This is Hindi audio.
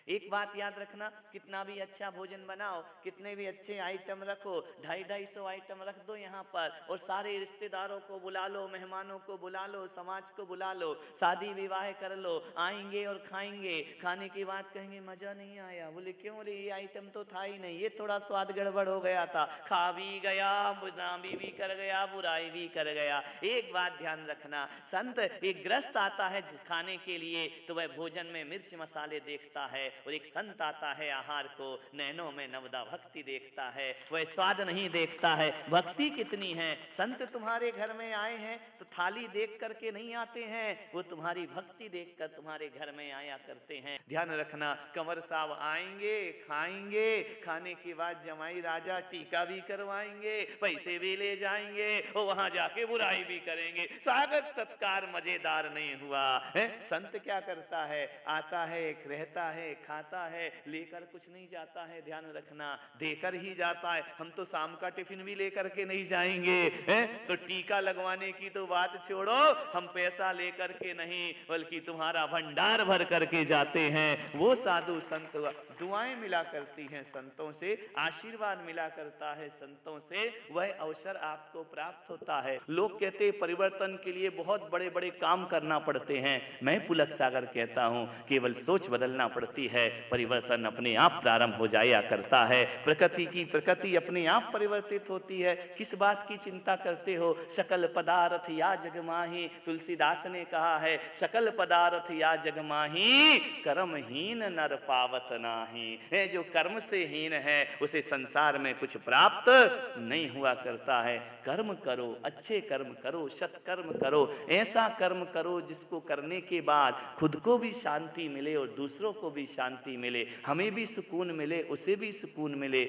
एक बात याद रखना, कितना भी अच्छा भोजन बनाओ, कितने भी अच्छे आइटम रखो, 250-250 आइटम रख दो यहाँ पर, और सारे रिश्तेदारों को बुला लो, मेहमानों को बुला लो, समाज को बुला लो, शादी विवाह कर लो, आएंगे और खाएंगे, खाने की बात कहेंगे मजा नहीं आया। बोले क्यों रे, ये आइटम तो था ही नहीं, ये थोड़ा स्वाद गड़बड़ हो गया था। खा भी गया, बदनामी भी कर गया, बुराई भी कर गया। एक बात ध्यान रखना, संत एक ग्रस्त आता है खाने के लिए तो वह भोजन में मिर्च मसाले देखता है, और एक संत आता है आहार को नैनों में नवदा भक्ति देखता है। वह स्वाद नहीं देखता है, भक्ति कितनी है। संत तुम्हारे घर में आए हैं तो थाली देख करके नहीं आते हैं, वो तुम्हारी भक्ति देखकर तुम्हारे घर में आया करते हैं। ध्यान रखना, कंवर साहब आएंगे, खाएंगे, खाने के बाद जमाई राजा टीका भी करवाएंगे, पैसे भी ले जाएंगे, और वहां जाके बुराई भी करेंगे। स्वागत सत्कार मजेदार नहीं हुआ है। संत क्या करता है, आता है, रहता है, खाता है, लेकर कुछ नहीं जाता है। ध्यान रखना, देकर ही जाता है। हम तो शाम का टिफिन भी लेकर के नहीं जाएंगे, है? तो टीका लगवाने की तो बात छोड़ो, हम पैसा लेकर के नहीं बल्कि तुम्हारा भंडार भर करके जाते हैं। वो साधु संत दुआएं मिला करती हैं संतों से, आशीर्वाद मिला करता है संतों से, वह अवसर आपको प्राप्त होता है। लोग कहते हैं परिवर्तन के लिए बहुत बड़े बड़े काम करना पड़ते हैं। मैं पुलक सागर कहता हूं, केवल सोच बदलना पड़ती है, परिवर्तन अपने आप प्रारंभ हो जाया करता है। प्रकृति अपने आप परिवर्तित होती है। किस बात की चिंता करते हो, सकल पदार्थ या जग माही, तुलसीदास ने कहा है, सकल पदार्थ या जग माही, कर्महीन नर पावत नाही। जो कर्म से हीन है उसे संसार में कुछ प्राप्त नहीं हुआ करता है। कर्म करो, अच्छे कर्म करो, सत्कर्म करो, ऐसा कर्म करो जिसको करने के बाद खुद को भी शांति मिले और दूसरों को भी शांति मिले, हमें भी सुकून मिले, उसे भी सुकून मिले।